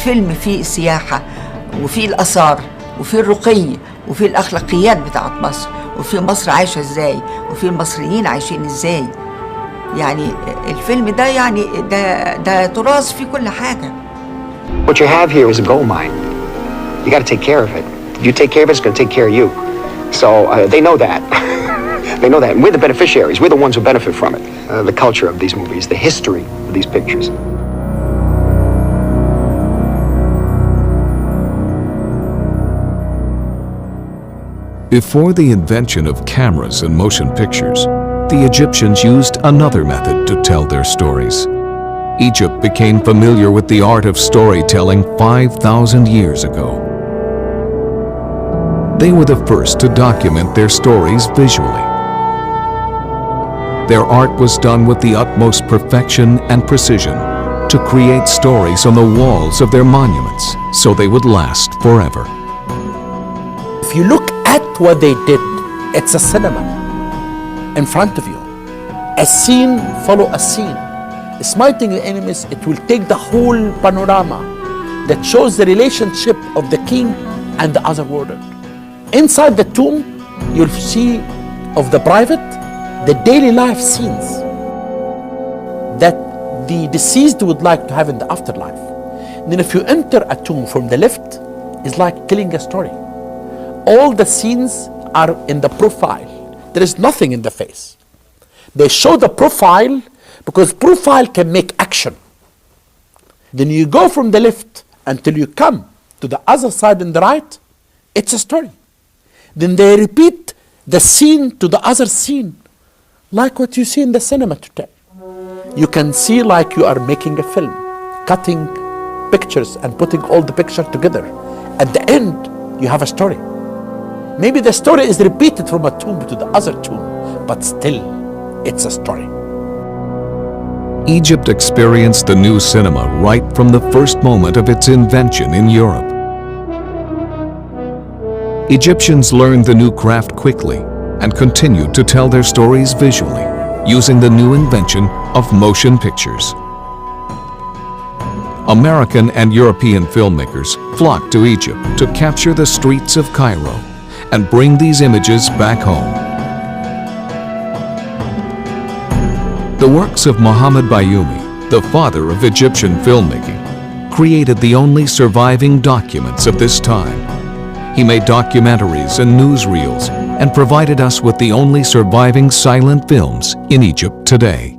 فيلم فيه السياحة وفيه الآثار وفيه الرقي وفيه الأخلاقيات بتاعت مصر وفيه مصر عايشة إزاي وفيه المصريين عايشين إزاي. يعني الفيلم ده يعني ده تراث فيه كل حاجة. What you have here is a gold mine. You got to take care of it. If you take care of it, it's going to take care of you. So they know that. They know that. And we're the beneficiaries. We're the ones who benefit from it. The culture of these movies, the history of these pictures. Before the invention of cameras and motion pictures, the Egyptians used another method to tell their stories. Egypt became familiar with the art of storytelling 5,000 years ago. They were the first to document their stories visually. Their art was done with the utmost perfection and precision to create stories on the walls of their monuments so they would last forever. If you look at what they did, it's a cinema in front of you. A scene follow a scene. Smiting the enemies, it will take the whole panorama that shows the relationship of the king and the other warrior. Inside the tomb, you'll see of the private, the daily life scenes that the deceased would like to have in the afterlife. Then if you enter a tomb from the left, it's like telling a story. All the scenes are in the profile. There is nothing in the face. They show the profile because profile can make action. Then you go from the left until you come to the other side in the right, it's a story. Then they repeat the scene to the other scene, like what you see in the cinema today. You can see like you are making a film, cutting pictures and putting all the pictures together. At the end, you have a story. Maybe the story is repeated from a tomb to the other tomb, but still, it's a story. Egypt experienced the new cinema right from the first moment of its invention in Europe. Egyptians learned the new craft quickly and continued to tell their stories visually, using the new invention of motion pictures. American and European filmmakers flocked to Egypt to capture the streets of Cairo and bring these images back home. The works of Mohammed Bayoumi, the father of Egyptian filmmaking, created the only surviving documents of this time. He made documentaries and newsreels and provided us with the only surviving silent films in Egypt today.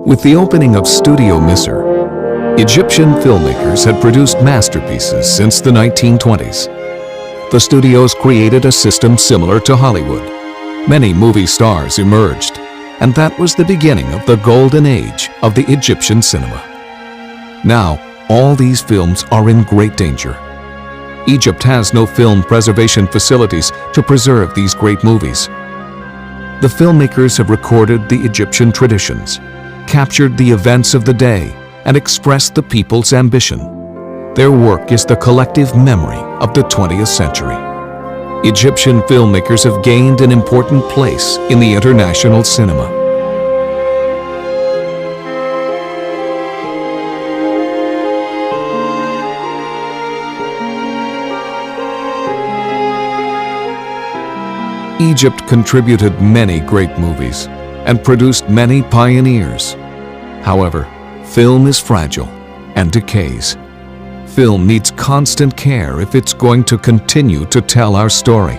With the opening of Studio Misr, Egyptian filmmakers had produced masterpieces since the 1920s. The studios created a system similar to Hollywood. Many movie stars emerged, and that was the beginning of the golden age of the Egyptian cinema. Now, all these films are in great danger. Egypt has no film preservation facilities to preserve these great movies. The filmmakers have recorded the Egyptian traditions, captured the events of the day, and expressed the people's ambition. Their work is the collective memory of the 20th century. Egyptian filmmakers have gained an important place in the international cinema. Egypt contributed many great movies and produced many pioneers. However, film is fragile and decays. Film needs constant care if it's going to continue to tell our story.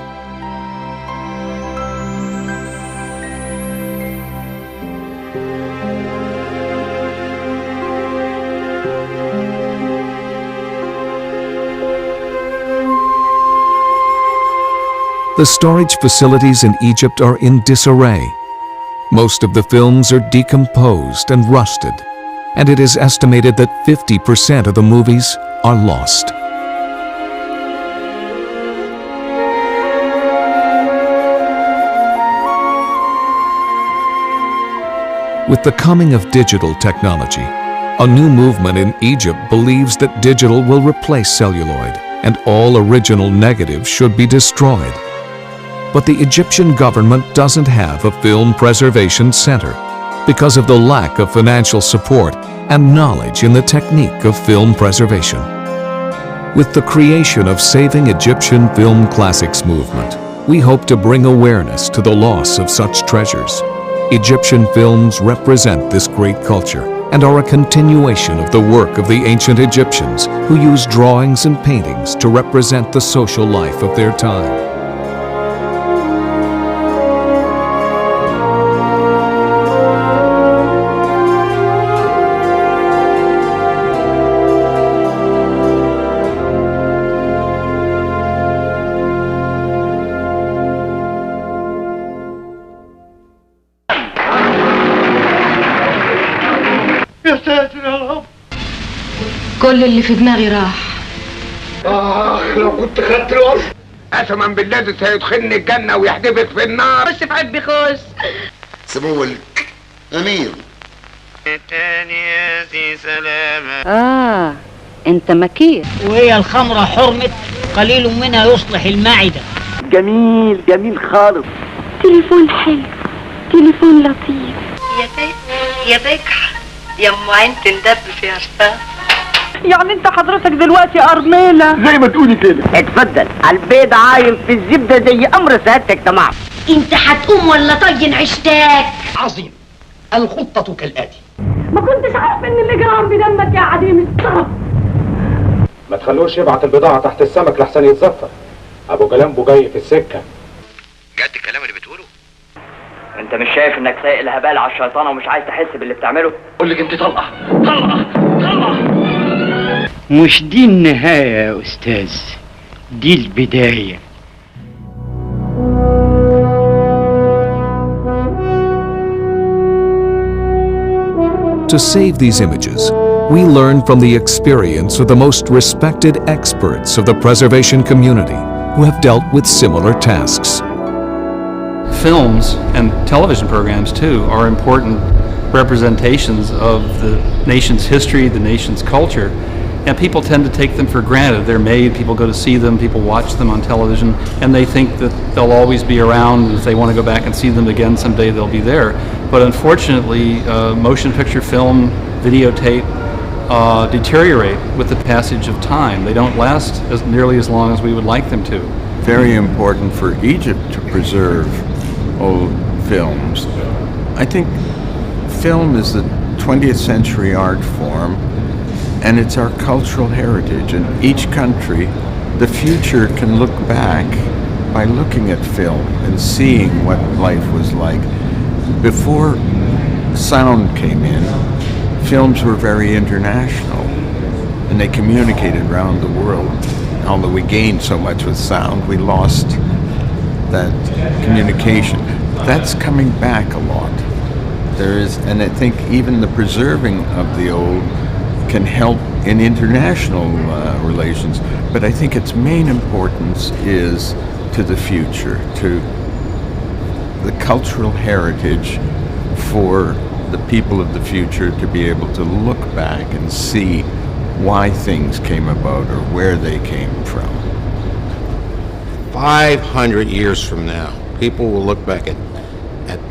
The storage facilities in Egypt are in disarray. Most of the films are decomposed and rusted, and it is estimated that 50% of the movies are lost. With the coming of digital technology, a new movement in Egypt believes that digital will replace celluloid and all original negatives should be destroyed. But the Egyptian government doesn't have a film preservation center because of the lack of financial support and knowledge in the technique of film preservation. With the creation of Saving Egyptian Film Classics movement, we hope to bring awareness to the loss of such treasures. Egyptian films represent this great culture and are a continuation of the work of the ancient Egyptians who used drawings and paintings to represent the social life of their time. كل اللي في دماغي راح. لو كنت خدت الوصف قسما بالله سيدخلني الجنة ويحدفك في النار. بس في عيب بخوش. سمو الأمير. تاني يا سي سلامة. انت مكير. وهي الخمرة حرمت قليل منها يصلح المعدة. جميل جميل خالص. تليفون حلو، تليفون لطيف. يا بكح يا ام عين تندب في عرفان. يعني انت حضرتك دلوقتي ارميلة زي ما تقولي كده. اتفضل، البيض عايم في الزبدة زي امر سعادتك. تمام. انت هتقوم ولا طين عشتاك؟ عظيم. الخطة كالآتي. ما كنتش عارف ان اللي جرام بدمك يا عديم الطرف. ما تخلوش يبعت البضاعة تحت السمك لحسن يتزفر. ابو جلامبو جاي في السكة. جد الكلام اللي بتقوله؟ انت مش شايف انك سايق الهبال على الشيطانة ومش عايز تحس باللي بتعمله؟ قول لك انت طلع طلع طلع. مش دي النهاية يا أستاذ، دي البداية. To save these images, we learn from the experience of the most respected experts of the preservation community who have dealt with similar tasks. Films and television programs too are important representations of the nation's history, the nation's culture, and people tend to take them for granted. They're made, people go to see them, people watch them on television, and they think that they'll always be around. If they want to go back and see them again someday, they'll be there. But unfortunately, motion picture film, videotape deteriorate with the passage of time. They don't last nearly as long as we would like them to. Very important for Egypt to preserve old films. I think film is the 20th century art form, and it's our cultural heritage. In each country, the future can look back by looking at film and seeing what life was like. Before sound came in, films were very international, and they communicated around the world. Although we gained so much with sound, we lost that communication. That's coming back a lot. There is, and I think even the preserving of the old can help in international relations, but I think its main importance is to the future, to the cultural heritage for the people of the future to be able to look back and see why things came about or where they came from. 500 years from now, people will look back at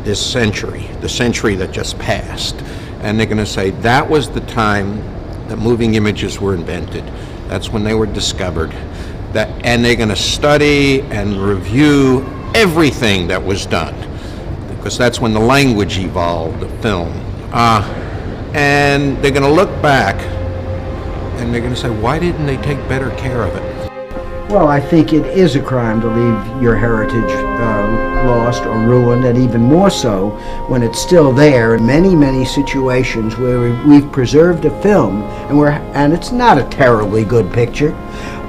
this century, the century that just passed, and they're going to say that was the time that moving images were invented. That's when they were discovered. And they're going to study and review everything that was done, because that's when the language evolved, the film. And they're going to look back and they're going to say, why didn't they take better care of it? Well, I think it is a crime to leave your heritage lost or ruined, and even more so when it's still there. In many situations where we've preserved a film, and it's not a terribly good picture,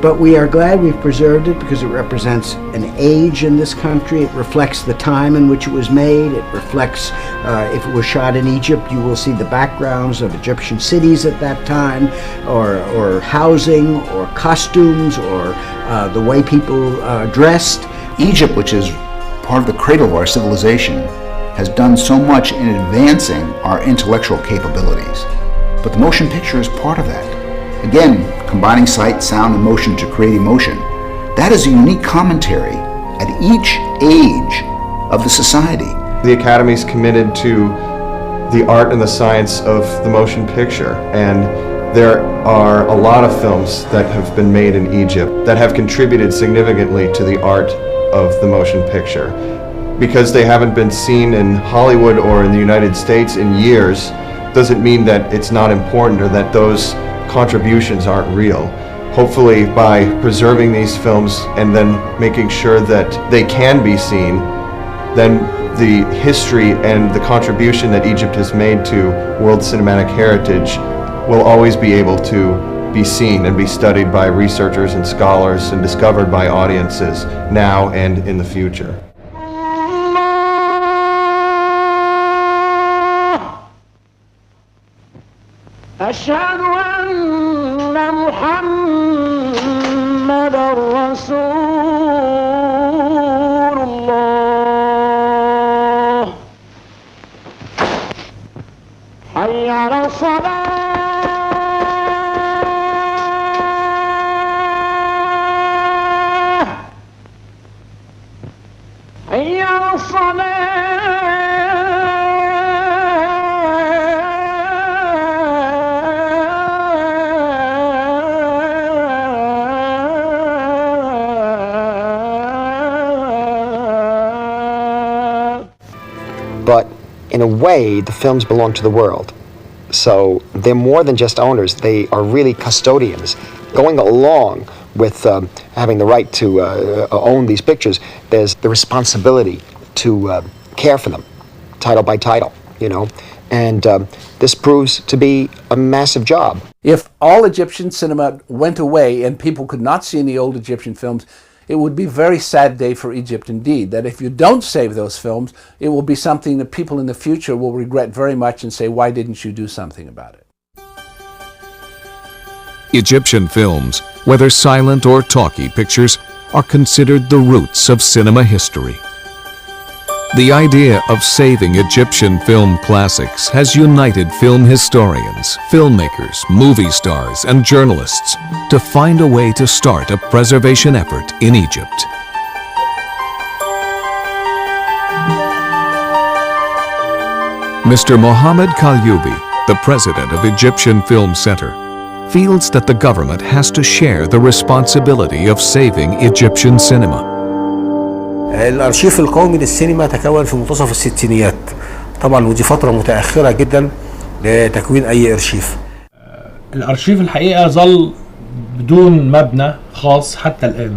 But we are glad we've preserved it because it represents an age in this country. It reflects the time in which it was made. It reflects, if it was shot in Egypt, you will see the backgrounds of Egyptian cities at that time, or housing, or costumes, or the way people dressed. Egypt, which is part of the cradle of our civilization, has done so much in advancing our intellectual capabilities. But the motion picture is part of that. Again, combining sight, sound, and motion to create emotion. That is a unique commentary at each age of the society. The Academy is committed to the art and the science of the motion picture, and there are a lot of films that have been made in Egypt that have contributed significantly to the art of the motion picture. Because they haven't been seen in Hollywood or in the United States in years doesn't mean that it's not important or that those contributions aren't real. Hopefully, by preserving these films and then making sure that they can be seen, then the history and the contribution that Egypt has made to world cinematic heritage will always be able to be seen and be studied by researchers and scholars and discovered by audiences now and in the future. أشهد أن محمدًا رسول الله حي على الصلاة حي على الصلاة But in a way, the films belong to the world. So they're more than just owners. They are really custodians. Going along with having the right to own these pictures, there's the responsibility to care for them, title by title, you know. And this proves to be a massive job. If all Egyptian cinema went away and people could not see any old Egyptian films, it would be a very sad day for Egypt indeed. That if you don't save those films, it will be something that people in the future will regret very much and say, why didn't you do something about it? Egyptian films, whether silent or talkie pictures, are considered the roots of cinema history. The idea of saving Egyptian film classics has united film historians, filmmakers, movie stars, and journalists to find a way to start a preservation effort in Egypt. Mr. Mohammed Kalyoubi, the president of Egyptian Film Center, feels that the government has to share the responsibility of saving Egyptian cinema. الأرشيف القومي للسينما تكون في منتصف الستينيات طبعا، ودي فترة متأخرة جدا لتكوين أي أرشيف. الأرشيف الحقيقة ظل بدون مبنى خاص حتى الآن،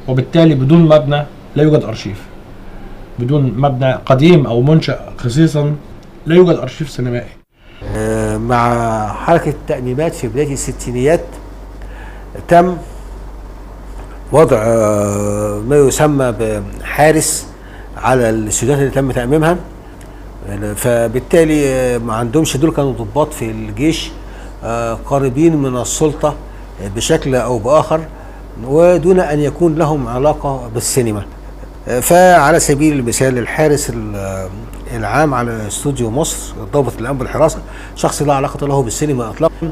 وبالتالي بدون مبنى لا يوجد أرشيف. بدون مبنى قديم أو منشأ خصيصا لا يوجد أرشيف سينمائي. مع حركة التأميمات في بداية الستينيات تم وضع ما يسمى بحارس على الاستوديوهات اللي تم تأميمها، فبالتالي ما عندهمش، دول كانوا ضباط في الجيش قريبين من السلطة بشكل أو بآخر ودون أن يكون لهم علاقة بالسينما. فعلى سبيل المثال الحارس العام على استوديو مصر، الضابط العام بالحراسة، شخص لا علاقة له بالسينما إطلاقا،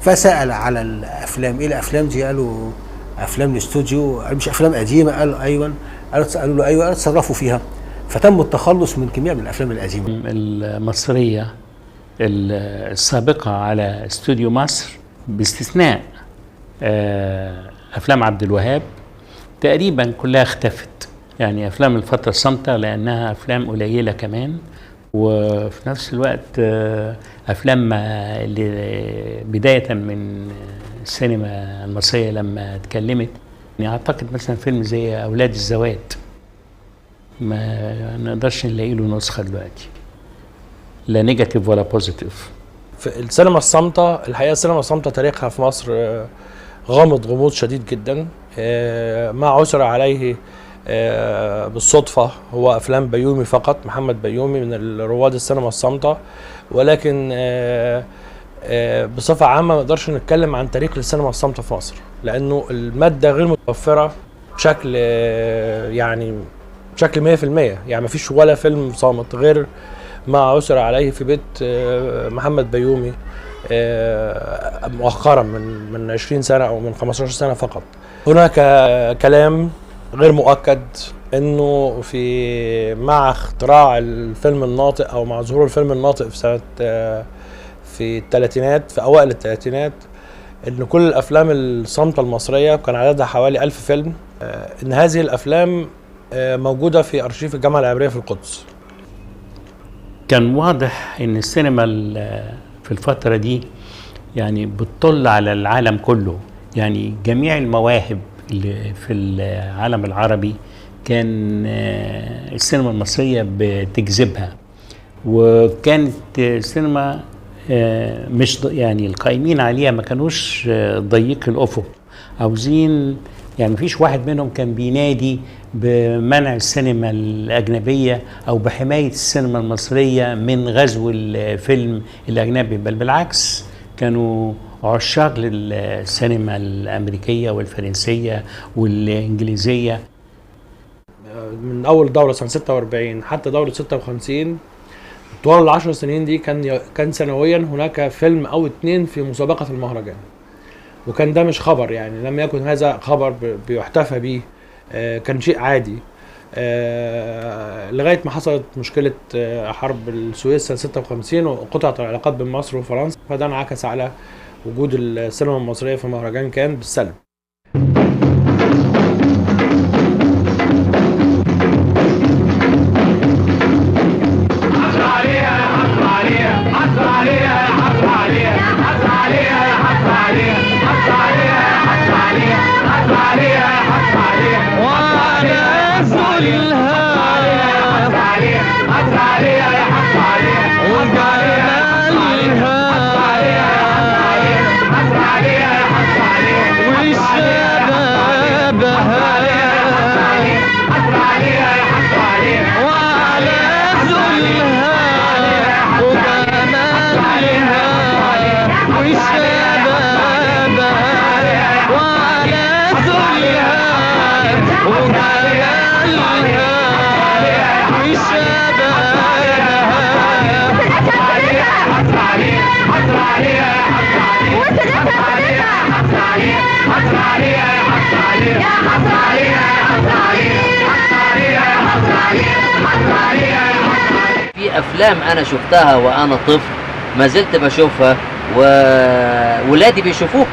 فسأل على الأفلام. إيه الأفلام دي؟ قالوا أفلام الاستوديو. قال مش أفلام قديمة؟ قالوا أيوة. قالوا له أيوة. قالوا تصرفوا فيها. فتم التخلص من كمية من الأفلام القديمة المصرية السابقة على استوديو مصر باستثناء أفلام عبد الوهاب تقريبا كلها اختفت. يعني أفلام الفترة الصامتة لأنها أفلام قليلة كمان، وفي نفس الوقت أفلام بداية من السينما المصرية لما اتكلمت. يعني أعتقد مثلا فيلم زي أولاد الزوات ما نقدرش نلاقي له نسخة دلوقتي، لا نيجاتيف ولا بوزيتيف. في السينما الصامتة، الحقيقة السينما الصامتة تاريخها في مصر غامض غموض شديد جدا. ما عثر عليه بالصدفة هو أفلام بيومي فقط، محمد بيومي من رواد السينما الصامتة، ولكن بصفة عامة ما نقدرش نتكلم عن تاريخ السينما الصامتة في مصر، لأنه المادة غير متوفرة بشكل يعني بشكل 100%. يعني ما فيش ولا فيلم صامت غير ما عثر عليه في بيت محمد بيومي مؤخرا من 20 سنة أو من 15 سنة فقط. هناك كلام غير مؤكد انه مع اختراع الفيلم الناطق او مع ظهور الفيلم الناطق في سنة في الثلاثينات، في اوائل الثلاثينات، ان كل الافلام الصامتة المصرية كان عددها حوالي 1000 فيلم، ان هذه الافلام موجودة في ارشيف الجامعة العربية في القدس. كان واضح ان السينما في الفترة دي يعني بتطل على العالم كله، يعني جميع المواهب اللي في العالم العربي كان السينما المصرية بتجذبها، وكانت السينما مش يعني القائمين عليها ما كانوش ضيق الأفق، عاوزين يعني مفيش واحد منهم كان بينادي بمنع السينما الأجنبية أو بحماية السينما المصرية من غزو الفيلم الأجنبي، بل بالعكس كانوا عشاق للسينما الأمريكية والفرنسية والإنجليزية. من أول دورة سنة 46 حتى دورة 56 طوال ال10 سنين دي كان سنويا هناك فيلم أو 2 في مسابقة المهرجان، وكان ده مش خبر، يعني لم يكن هذا خبر بيحتفى به، كان شيء عادي لغاية ما حصلت مشكلة حرب السويس سنة 56 وقطعت العلاقات بين مصر وفرنسا، فده انعكس على وجود السينما المصرية في المهرجان كان بالسلب. في افلام انا شفتها وانا طفل ما زلت بشوفها وولادي بيشوفوها،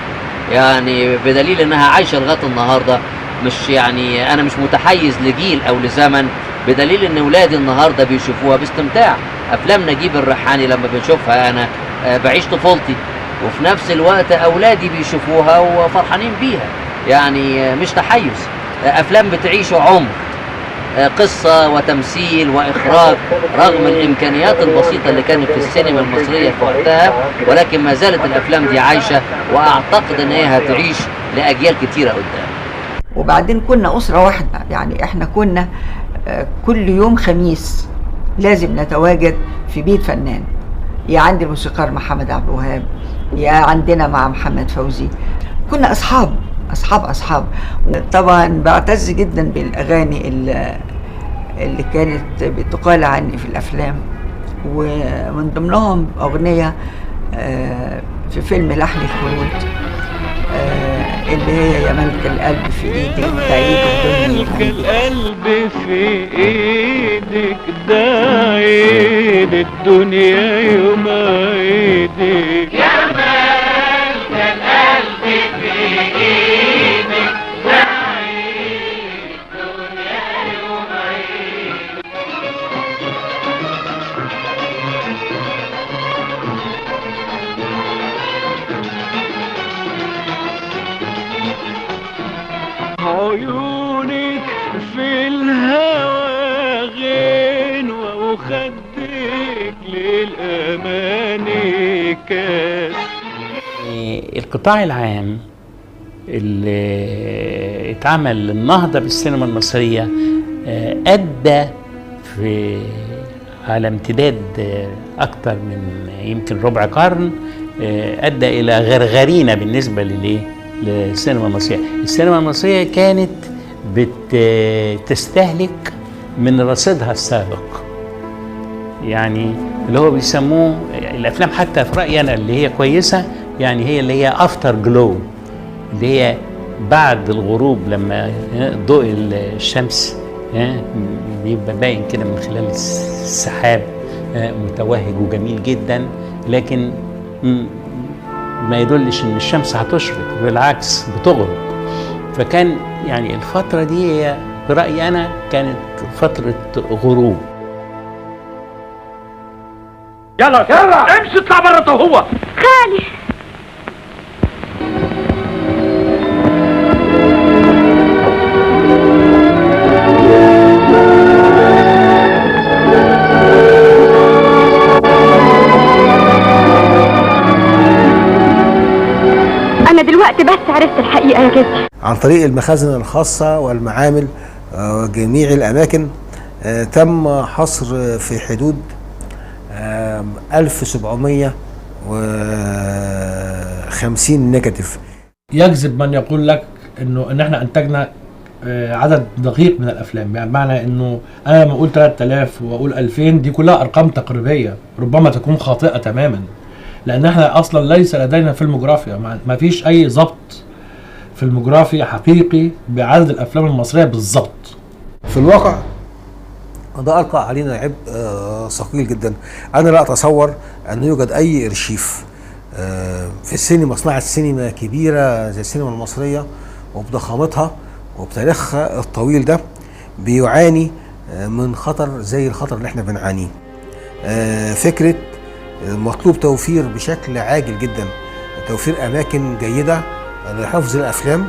يعني بدليل انها عايشه لغايه النهارده. مش يعني انا مش متحيز لجيل او لزمن، بدليل ان ولادي النهارده بيشوفوها باستمتاع. افلام نجيب الريحاني لما بنشوفها انا بعيش طفولتي، وفي نفس الوقت اولادي بيشوفوها وفرحانين بيها، يعني مش تحيز. افلام بتعيش عمر، قصة وتمثيل وإخراج رغم الإمكانيات البسيطة اللي كانت في السينما المصرية في وقتها، ولكن ما زالت الأفلام دي عايشة، وأعتقد إن هي هتعيش لأجيال كتيرة قدام. وبعدين كنا أسرة واحدة، يعني إحنا كنا كل يوم خميس لازم نتواجد في بيت فنان، يا عند الموسيقار محمد عبد الوهاب يا عندنا مع محمد فوزي، كنا أصحاب. طبعا بعتز جدا بالاغاني اللي كانت بتقال عني في الافلام، ومن ضمنهم اغنيه في فيلم لحن الخلود اللي هي يا ملك القلب في ايدك تعيد الدنيا. ملك القلب في ايدك ده عيد الدنيا يوم عيدك، يا ملك القلب في ايدك ده عيد الدنيا يوم عيدك. عيونك في الهوى غنوة وخدك للأماني كاس. القطاع العام اللي اتعمل النهضة بالسينما المصرية أدى على امتداد أكتر من يمكن ربع قرن، أدى إلى غرغرينة بالنسبة للسينما المصرية. السينما المصرية كانت بتستهلك من رصيدها السابق، يعني اللي هو بيسموه الأفلام حتى في رأيي أنا اللي هي كويسة، يعني هي اللي هي أفتر جلو، اللي هي بعد الغروب لما ضوء الشمس بيبقى باين كده من خلال السحاب متوهج وجميل جدا، لكن ما يدلش ان الشمس هتشرق، بالعكس بتغرب. فكان يعني الفترة دي هي برأيي أنا كانت فترة غروب. يلا امشي اطلع بره هو خالي. أنا دلوقتي بس عرفت الحقيقة يا جدي. عن طريق المخازن الخاصة والمعامل وجميع الأماكن تم حصر في حدود 1750 نيجاتيف. يجذب من يقول لك ان احنا انتجنا عدد دقيق من الافلام، يعني معنى انه انا لما اقول 3000 واقول 2000 دي كلها ارقام تقريبيه ربما تكون خاطئه تماما، لان احنا اصلا ليس لدينا فيلموغرافيا، ما فيش اي ضبط فيلموغرافي حقيقي بعدد الافلام المصريه بالضبط. في الواقع ده ألقى علينا عبء ثقيل جدا. أنا لا أتصور أن يوجد أي إرشيف في السينما، صناعة سينما كبيرة زي السينما المصرية وبضخامتها وبتاريخها الطويل ده بيعاني من خطر زي الخطر اللي احنا بنعانيه. فكرة مطلوب توفير بشكل عاجل جدا توفير أماكن جيدة لحفظ الأفلام.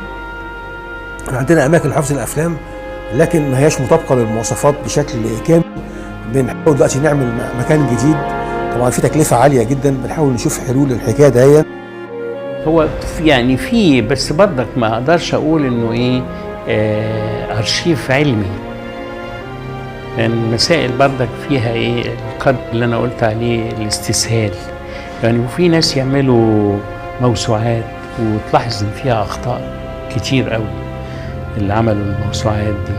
عندنا أماكن لحفظ الأفلام لكن ما هياش مطابقه للمواصفات بشكل كامل. بنحاول دلوقتي نعمل مكان جديد، طبعا في تكلفه عاليه جدا، بنحاول نشوف حلول للحكايه دي. هو يعني في بس برضك ما اقدرش اقول انه ايه ارشيف علمي، لان يعني المسائل برضك فيها ايه القدر اللي انا قلت عليه الاستسهال، يعني وفي ناس يعملوا موسوعات وتلاحظ ان فيها اخطاء كتير قوي اللي عملوا الموسوعات دي.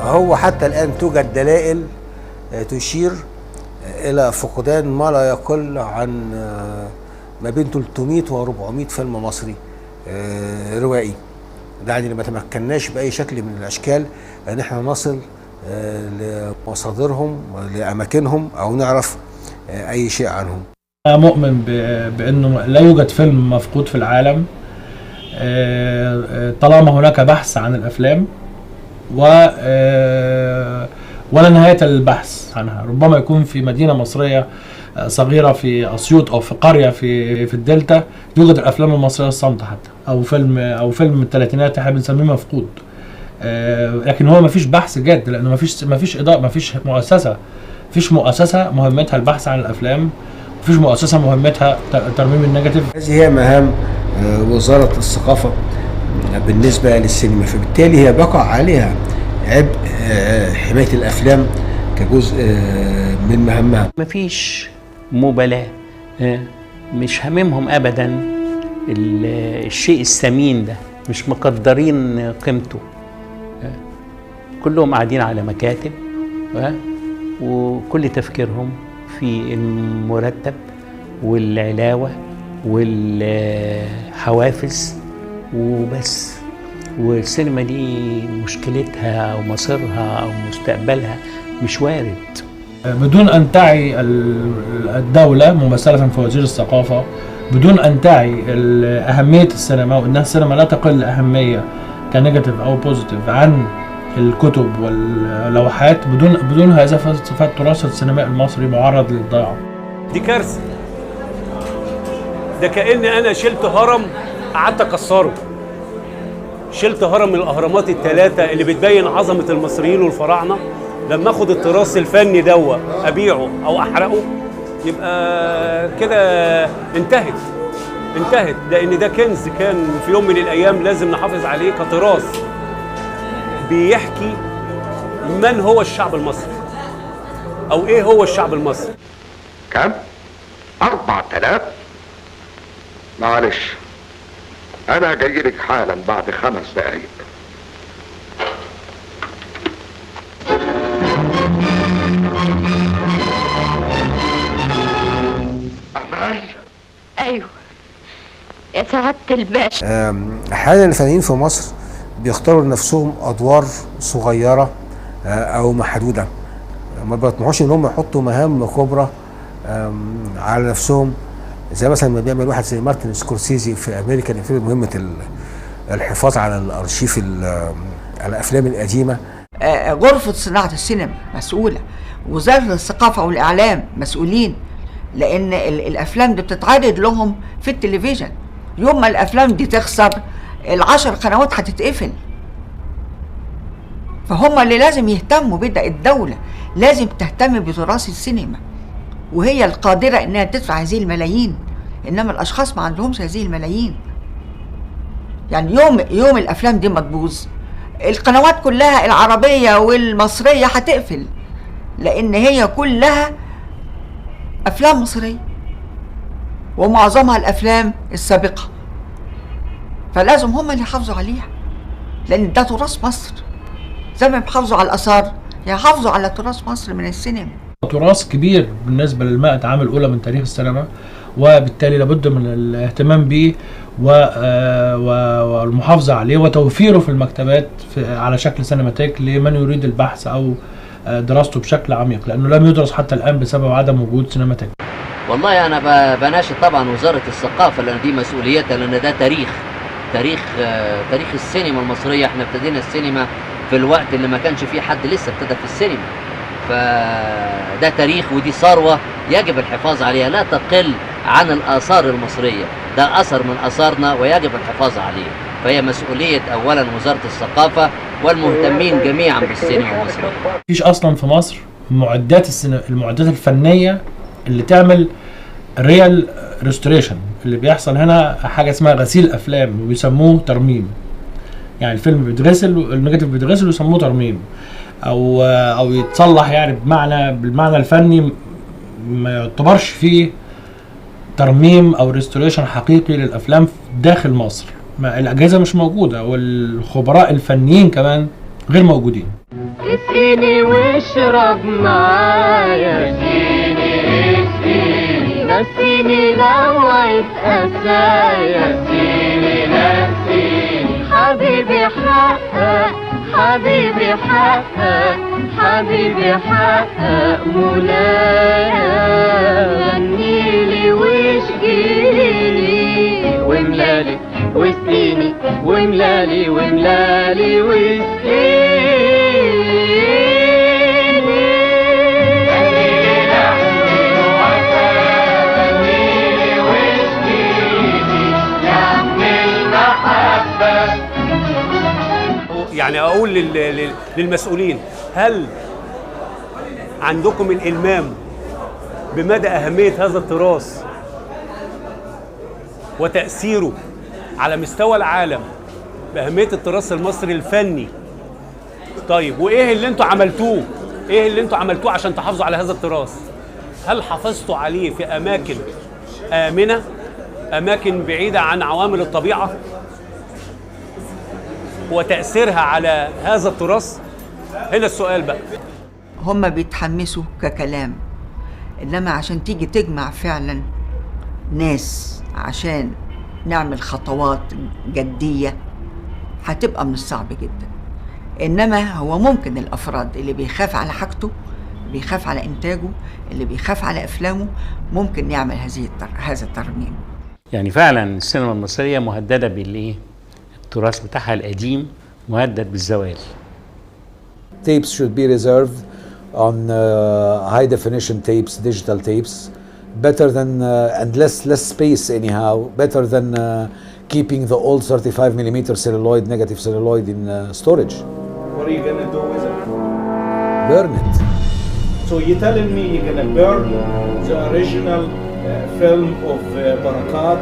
هو حتى الآن توجد دلائل تشير إلى فقدان ما لا يقل عن ما بين 300 و 400 فيلم مصري روائي. ده يعني ما تمكناش بأي شكل من الأشكال أن احنا نصل لمصادرهم لأماكنهم أو نعرف أي شيء عنهم. أنا مؤمن بأنه لا يوجد فيلم مفقود في العالم طالما هناك بحث عن الأفلام ولا نهاية البحث عنها. ربما يكون في مدينة مصرية صغيرة في أسيوط أو في قرية في الدلتا يوجد الأفلام المصرية الصامتة حتى، أو فيلم الثلاثينات احنا بنسميه مفقود، لكن هو ما فيش بحث جاد، لأنه ما فيش إضاءة، ما فيش مؤسسة مهمتها البحث عن الأفلام، ما فيش مؤسسة مهمتها ترميم النيجاتيف. هذه هي مهام وزارة الثقافة بالنسبة للسينما، فبالتالي هي بقى عليها عبء حماية الأفلام كجزء من مهامها. مفيش مبالاة، مش هاممهم أبدا الشيء الثمين ده، مش مقدرين قيمته. كلهم قاعدين على مكاتب وكل تفكيرهم في المرتب والعلاوة والحوافز وبس. والسينما دي مشكلتها أو مصيرها أو مستقبلها مش وارد. بدون أن تعي الدولة ممثلة في وزير الثقافة، بدون أن تعي أهمية السينما وأن السينما لا تقل أهمية كنيجاتيف أو بوزيتيف عن الكتب واللوحات، بدون هذا فالتراث السينمائي المصري معرض للضياع. دي كارثة. ده كأن أنا شلت هرم قعدت أكسره. شلت هرم من الأهرامات الثلاثة اللي بتبين عظمة المصريين والفراعنة، لما اخد التراث الفني دوا ابيعه او احرقه يبقى كده انتهت. انتهت، لان ده كنز كان في يوم من الايام لازم نحافظ عليه كتراث بيحكي من هو الشعب المصري او ايه هو الشعب المصري. كم؟ 4000؟ معلش انا جاي لك حالا بعد 5 دقايق. ايوه يا سعادة الباشا. احيانا الفنانين في مصر بيختاروا لنفسهم ادوار صغيره او محدوده، ما بيطمحوش ان هم يحطوا مهام كبرى على نفسهم، زي مثلا ما بيعمل واحد زي مارتن سكورسيزي في امريكا في مهمه الحفاظ على الارشيف الافلام القديمه. غرفه صناعه السينما مسؤوله، وزاره الثقافه والاعلام مسؤولين، لان الافلام دي بتتعرض لهم في التلفزيون. يوم ما الافلام دي تخسر ال10 قنوات هتتقفل. فهم اللي لازم يهتموا بده، الدوله لازم تهتم بتراث السينما، وهي القادره انها تدفع هذه الملايين، انما الاشخاص ما عندهمش هذه الملايين. يعني يوم الافلام دي ما تبوظ، القنوات كلها العربيه والمصريه هتقفل، لان هي كلها افلام مصريه ومعظمها الافلام السابقه، فلازم هم اللي يحافظوا عليها، لان ده تراث مصر. زي ما بيحافظوا على الاثار يحافظوا على تراث مصر من السينما. تراث كبير بالنسبه لل100 عام الاولى من تاريخ السينما، وبالتالي لابد من الاهتمام به والمحافظه عليه وتوفيره في المكتبات على شكل سينماتيك لمن يريد البحث او دراسته بشكل عميق، لانه لم يدرس حتى الان بسبب عدم وجود سينماتيك. والله انا بناشد طبعا وزاره الثقافه، لان دي مسؤوليتها، لان ده تاريخ السينما المصريه. احنا ابتدينا السينما في الوقت اللي ما كانش فيه حد لسه ابتدى في السينما، فده تاريخ ودي ثروه يجب الحفاظ عليها، لا تقل عن الاثار المصريه، ده اثر من اثارنا ويجب الحفاظ عليه. فهي مسؤوليه اولا وزاره الثقافه والمهتمين جميعا بالسينما المصريه. مفيش اصلا في مصر المعدات الفنيه اللي تعمل ريال ريستوريشن. اللي بيحصل هنا حاجه اسمها غسيل افلام وبيسموه ترميم، يعني الفيلم بيتغسل والنيجاتيف بيتغسل ويسموه ترميم، او يتصلح، يعني بالمعنى الفني ما يعتبرش فيه ترميم او ريستوريشن حقيقي للافلام داخل مصر. الاجهزه مش موجوده والخبراء الفنيين كمان غير موجودين. اسقيني واشرب معايا، اسقيني نسيني لوعة قسايا، نسيني حبيبي حقق، حبيبي حقق، حبيبي حقق مولايا، غنيلي واشكيلي وملالي واسقيني وملالي وملالي واسقيني. يعني اقول للمسؤولين، هل عندكم الالمام بمدى اهميه هذا التراث وتاثيره على مستوى العالم باهميه التراث المصري الفني؟ طيب وايه اللي انتوا عملتوه؟ ايه اللي انتوا عملتوه عشان تحافظوا على هذا التراث؟ هل حافظتوا عليه في اماكن امنه، اماكن بعيده عن عوامل الطبيعه وتأثيرها على هذا التراث؟ هنا السؤال بقى. هم بيتحمسوا ككلام، إنما عشان تيجي تجمع فعلا ناس عشان نعمل خطوات جدية هتبقى من الصعب جدا. إنما هو ممكن الأفراد اللي بيخاف على حاجته، بيخاف على إنتاجه، اللي بيخاف على أفلامه، ممكن يعمل هذا الترميم. يعني فعلا السينما المصرية مهددة بالإيه؟ التراث بتاعها القديم مهدد بالزوال. Tapes should be reserved on high definition tapes, digital tapes, better than and less space anyhow, better than keeping the old 35mm celluloid, negative celluloid in storage. What are you gonna do with it? Burn it. So you're telling me you're gonna burn the original film of Barakat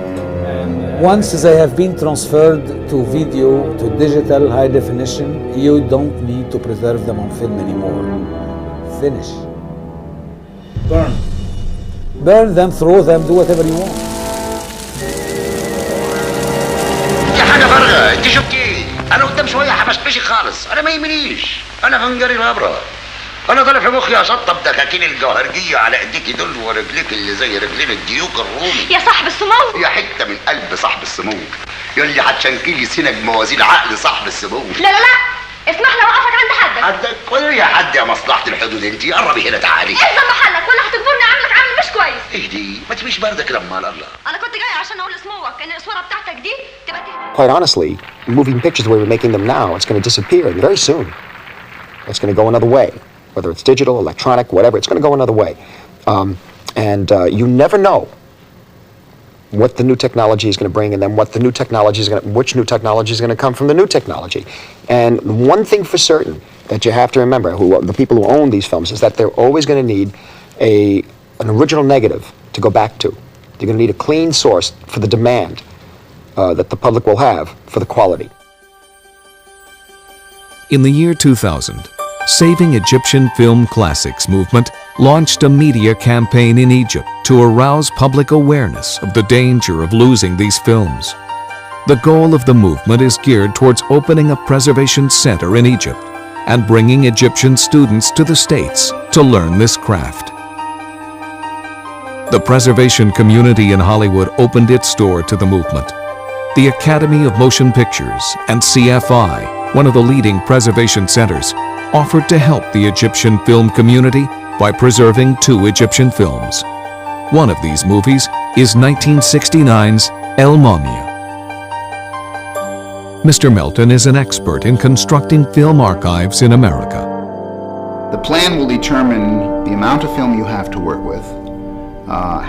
and Once they have been transferred to video, to digital high definition, you don't need to preserve them on film anymore. Finish. burn. Burn them, throw them, do whatever you want. دي حاجة فارغة، انت شفتي؟ أنا قدام شوية هبشبشي خالص، أنا ما يهمنيش، أنا فنجري الهبرة. أنا طالع في مخي أشطب دكاكين الجوهرجية على إيديكي دول ورجليك اللي زي رجلين الديوك الرومي. يا صاحب السمو. يا حتة من قلب صاحب السمو. يلي هتشنكلي سنج موازين عقل صاحب السمو. لا لا لا، اسمح لي اوقفك عند حدك. حدك؟ قولي يا حد يا مصلحة الحدود انت، قربي هنا تعالي. الزم محلك ولا هتجبرني اعملك عامل مش كويس. اهدي، ما تبقيش باردة كده امال الله. انا كنت جاي عشان اقول لسموك ان الصورة بتاعتك دي تبقى Quite honestly, moving pictures the way we're making them now, it's going to disappear very soon. It's going to go another way. Whether it's digital, electronic, whatever, it's going to go another way. You never know what the new technology is going to bring, and then what the new technology is going to, which new technology is going to come from the new technology. And one thing for certain that you have to remember, the people who own these films, is that they're always going to need an original negative to go back to. You're going to need a clean source for the demand that the public will have for the quality. In the year 2000, Saving Egyptian Film Classics movement launched a media campaign in Egypt to arouse public awareness of the danger of losing these films. The goal of the movement is geared towards opening a preservation center in Egypt and bringing Egyptian students to the States to learn this craft. The preservation community in Hollywood opened its door to the movement. The Academy of Motion Pictures and CFI, one of the leading preservation centers, offered to help the Egyptian film community by preserving 2 Egyptian films. One of these movies is 1969's El Momia. Mr. Melton is an expert in constructing film archives in America. The plan will determine the amount of film you have to work with,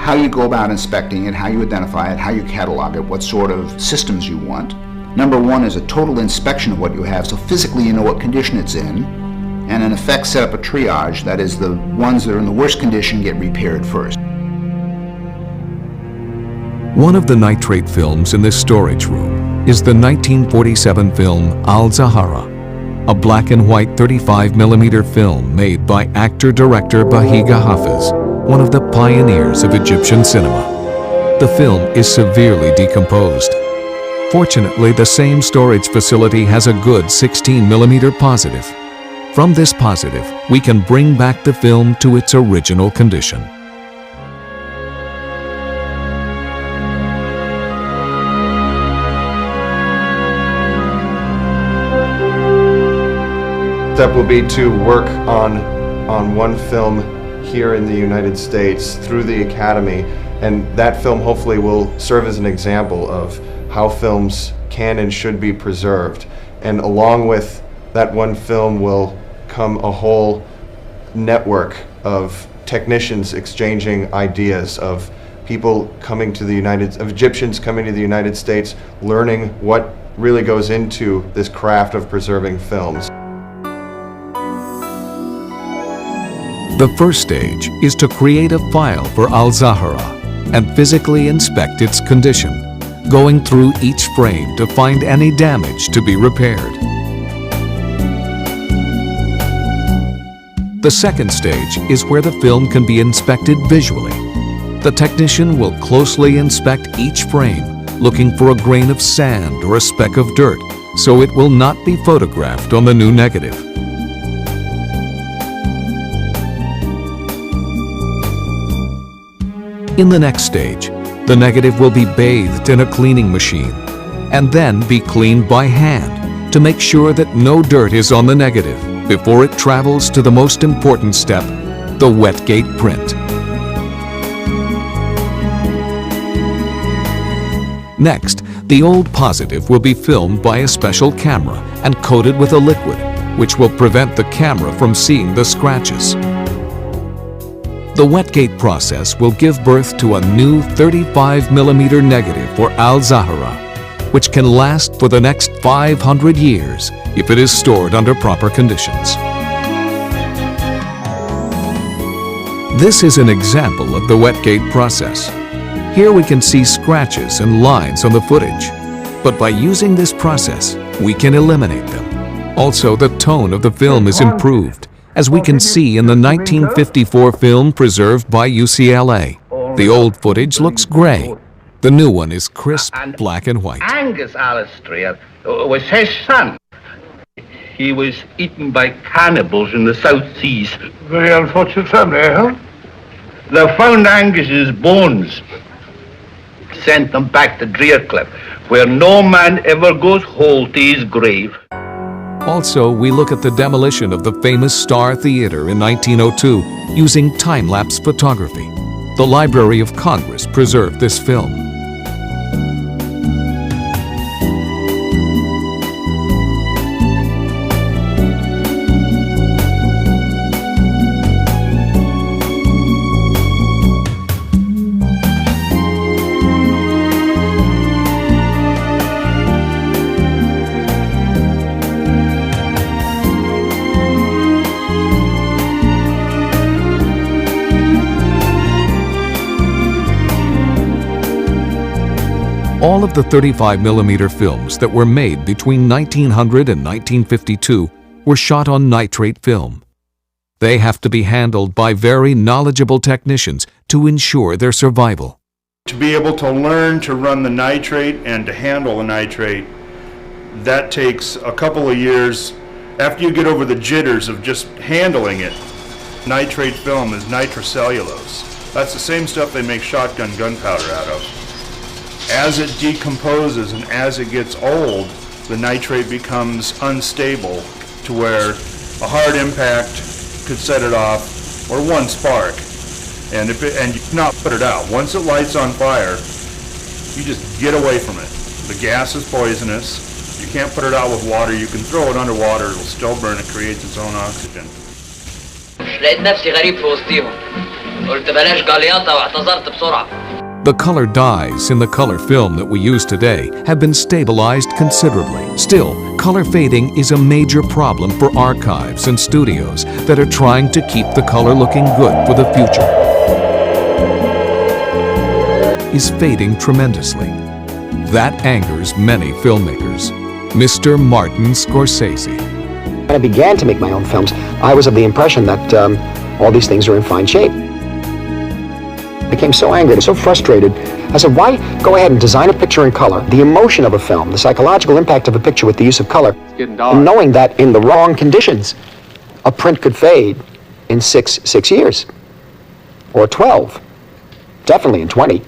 how you go about inspecting it, how you identify it, how you catalog it, what sort of systems you want. Number 1 is a total inspection of what you have, so physically you know what condition it's in, and in effect set up a triage, that is, the ones that are in the worst condition get repaired first. One of the nitrate films in this storage room is the 1947 film Al-Zahara, a black and white 35mm film made by actor-director Bahiga Hafiz, one of the pioneers of Egyptian cinema. The film is severely decomposed. Fortunately, the same storage facility has a good 16mm positive. From this positive, we can bring back the film to its original condition. Step will be to work on one film here in the United States through the Academy, and that film hopefully will serve as an example of how films can and should be preserved. And along with that one film will come a whole network of technicians exchanging ideas, of people coming to of Egyptians coming to the United States, learning what really goes into this craft of preserving films. The first stage is to create a file for Al-Zahara and physically inspect its condition, going through each frame to find any damage to be repaired. The second stage is where the film can be inspected visually. The technician will closely inspect each frame, looking for a grain of sand or a speck of dirt, so it will not be photographed on the new negative. In the next stage, the negative will be bathed in a cleaning machine and then be cleaned by hand to make sure that no dirt is on the negative before it travels to the most important step, the wet gate print. Next, the old positive will be filmed by a special camera and coated with a liquid, which will prevent the camera from seeing the scratches. The wetgate process will give birth to a new 35mm negative for Al-Zahara, which can last for the next 500 years if it is stored under proper conditions. This is an example of the wetgate process. Here we can see scratches and lines on the footage. But by using this process, we can eliminate them. Also, the tone of the film is improved, as we can see in the 1954 film preserved by UCLA. The old footage looks gray. The new one is crisp, black and white. Angus Alastair was his son. He was eaten by cannibals in the South Seas. Very unfortunate family, huh? They found Angus's bones, sent them back to Drearcliff, where no man ever goes whole to his grave. Also, we look at the demolition of the famous Star Theater in 1902 using time-lapse photography. The Library of Congress preserved this film. All of the 35mm films that were made between 1900 and 1952 were shot on nitrate film. They have to be handled by very knowledgeable technicians to ensure their survival. To be able to learn to run the nitrate and to handle the nitrate, that takes a couple of years. After you get over the jitters of just handling it, nitrate film is nitrocellulose. That's the same stuff they make shotgun gunpowder out of. As it decomposes and as it gets old, the nitrate becomes unstable to where a hard impact could set it off, or one spark, and you cannot put it out. Once it lights on fire, you just get away from it. The gas is poisonous. You can't put it out with water. You can throw it underwater, it'll still burn. It creates its own oxygen. لقيت نفسي غريب في وسطيهم. قلت بلاش جلياطة واعتذرت بسرعة. The color dyes in the color film that we use today have been stabilized considerably. Still, color fading is a major problem for archives and studios that are trying to keep the color looking good for the future. Is fading tremendously. That angers many filmmakers. Mr. Martin Scorsese. When I began to make my own films, I was of the impression that all these things are in fine shape. I became so angry, so frustrated. I said, why go ahead and design a picture in color, the emotion of a film, the psychological impact of a picture with the use of color, and knowing that in the wrong conditions, a print could fade in six years, or 12, definitely in 20,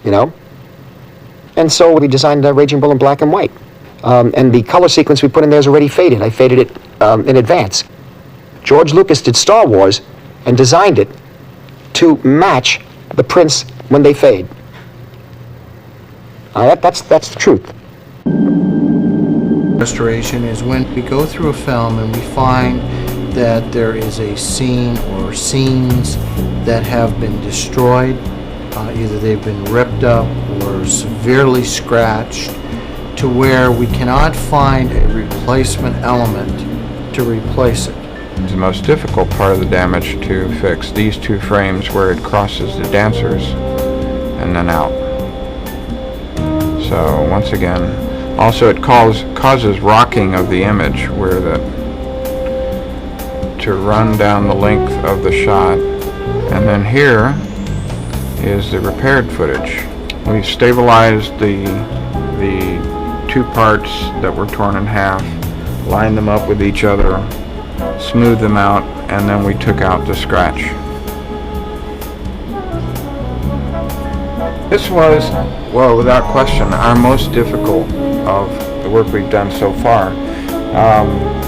you know? And so we designed Raging Bull in black and white. And the color sequence we put in there is already faded. I faded it in advance. George Lucas did Star Wars and designed it to match the prints when they fade. That's the truth. Restoration is when we go through a film and we find that there is a scene or scenes that have been destroyed. Either they've been ripped up or severely scratched, to where we cannot find a replacement element to replace it. The most difficult part of the damage to fix, these two frames where it crosses the dancers and then out. So once again, also it causes rocking of the image, where to run down the length of the shot. And then here is the repaired footage. We've stabilized the two parts that were torn in half, lined them up with each other, smoothed them out, and then we took out the scratch. This was, well, without question, our most difficult of the work we've done so far.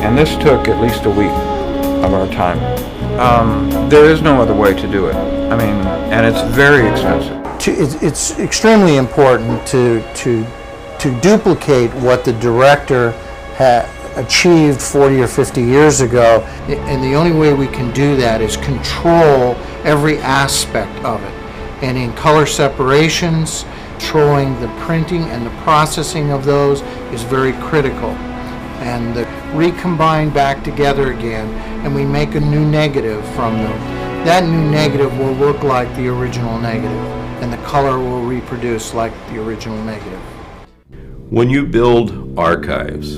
And this took at least a week of our time. There is no other way to do it. I mean, and it's very expensive. It's extremely important to duplicate what the director had achieved 40 or 50 years ago, and the only way we can do that is control every aspect of it. And in color separations, controlling the printing and the processing of those is very critical. And the recombine back together again, and we make a new negative from them. That new negative will look like the original negative. and the color will reproduce like the original negative. When you build archives,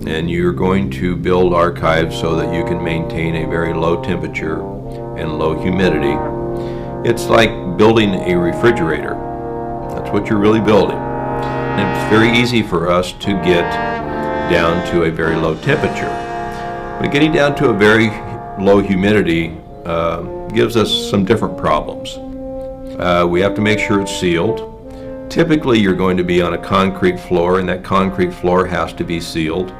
and you're going to build archives so that you can maintain a very low temperature and low humidity, it's like building a refrigerator. That's what you're really building. And it's very easy for us to get down to a very low temperature. But getting down to a very low humidity gives us some different problems. We have to make sure it's sealed. Typically, you're going to be on a concrete floor, and that concrete floor has to be sealed.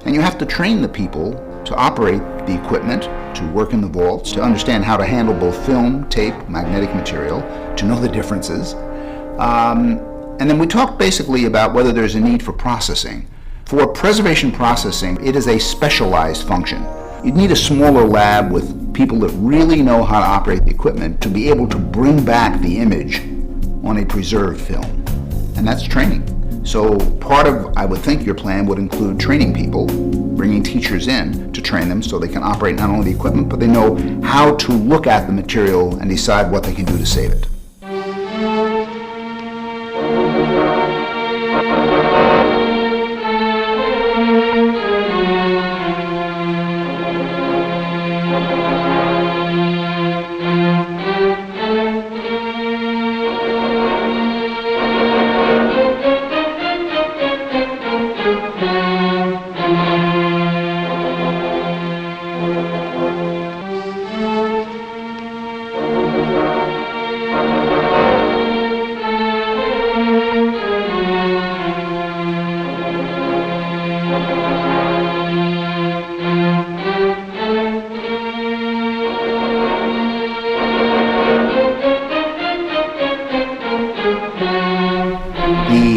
And you have to train the people to operate the equipment, to work in the vaults, to understand how to handle both film, tape, magnetic material, to know the differences. And then we talked basically about whether there's a need for processing. For preservation processing, it is a specialized function. You'd need a smaller lab with people that really know how to operate the equipment to be able to bring back the image on a preserved film. And that's training. So part of, I would think, your plan would include training people, bringing teachers in to train them so they can operate not only the equipment, but they know how to look at the material and decide what they can do to save it.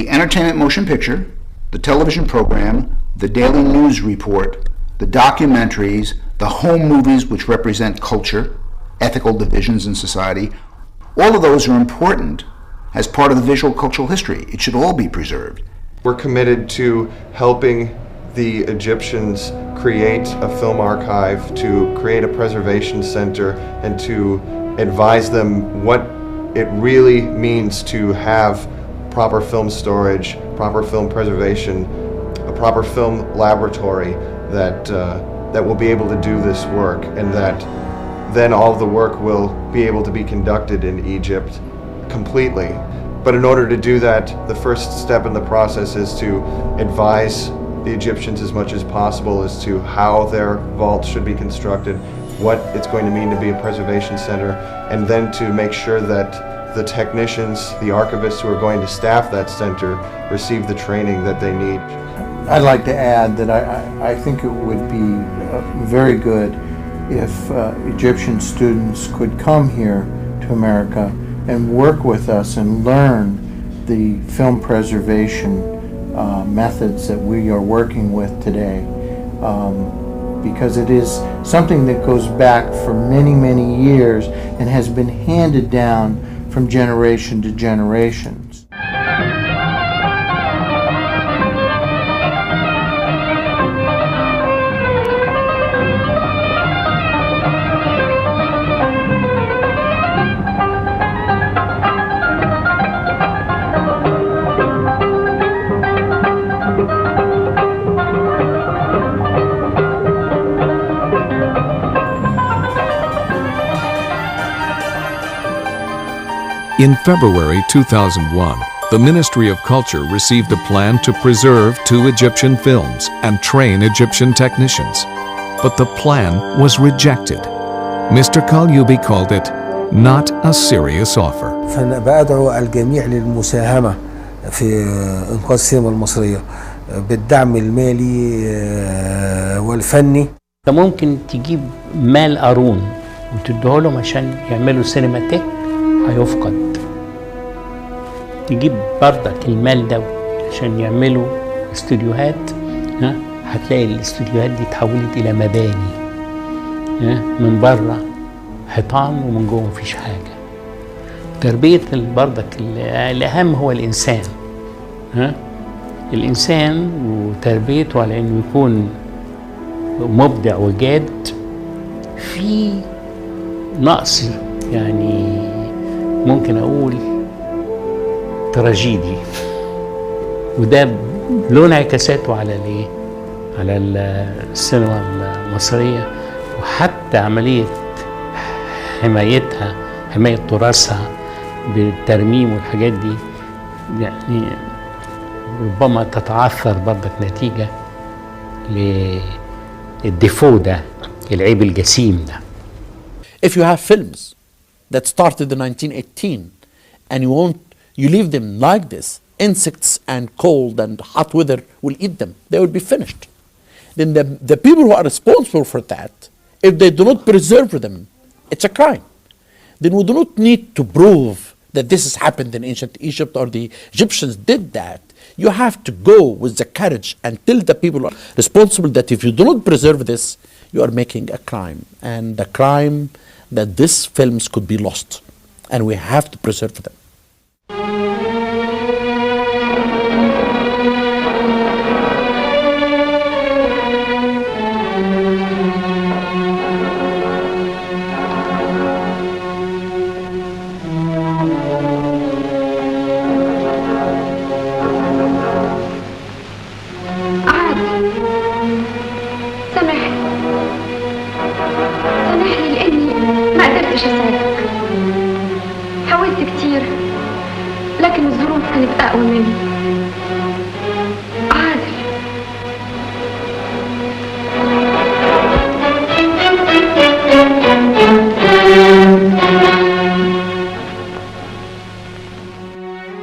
Entertainment motion picture, the television program, the daily news report, the documentaries, the home movies which represent culture, ethical divisions in society, all of those are important as part of the visual cultural history. It should all be preserved. We're committed to helping the Egyptians create a film archive, to create a preservation center, and to advise them what it really means to have proper film storage, proper film preservation, a proper film laboratory that will be able to do this work, and that then all of the work will be able to be conducted in Egypt completely. But in order to do that, the first step in the process is to advise the Egyptians as much as possible as to how their vaults should be constructed, what it's going to mean to be a preservation center, and then to make sure that the technicians, the archivists who are going to staff that center receive the training that they need. I'd like to add that I think it would be very good if Egyptian students could come here to America and work with us and learn the film preservation methods that we are working with today. Because it is something that goes back for many, many years and has been handed down from generation to generations. In February 2001, the Ministry of Culture received a plan to preserve 2 Egyptian films and train Egyptian technicians. But the plan was rejected. Mr. Kalyubi called it not a serious offer. فأنا بدعو الجميع للمساهمة في إنقاذ السينما المصرية بالدعم المالي والفني. انت ممكن تجيب مال قارون وتديه لهم عشان يعملوا سينماتيك، هيفقد. تجيب بردك المال ده عشان يعملوا استوديوهات، هتلاقي الاستوديوهات دي اتحولت الى مباني، من بره حيطان ومن جوه مفيش حاجه. تربيه بردك الاهم هو الانسان، الانسان وتربيته على انه يكون مبدع وجاد. في نقص يعني ممكن أقول تراجيدي، وده له انعكاساته على الايه؟ على السينما المصرية، وحتى عملية حمايتها، حماية تراثها بالترميم والحاجات دي، يعني ربما تتعثر برضك نتيجة للديفو ده، العيب الجسيم ده. If you have films that started in 1918 and you leave them like this, insects and cold and hot weather will eat them, they will be finished. Then the people who are responsible for that, if they do not preserve them, it's a crime. Then we do not need to prove that this has happened in ancient Egypt or the Egyptians did that. You have to go with the courage and tell the people who are responsible that if you do not preserve this, you are making a crime. And the crime that these films could be lost. And we have to preserve them. حاولت كتير، لكن الظروف كانت أقوى مني.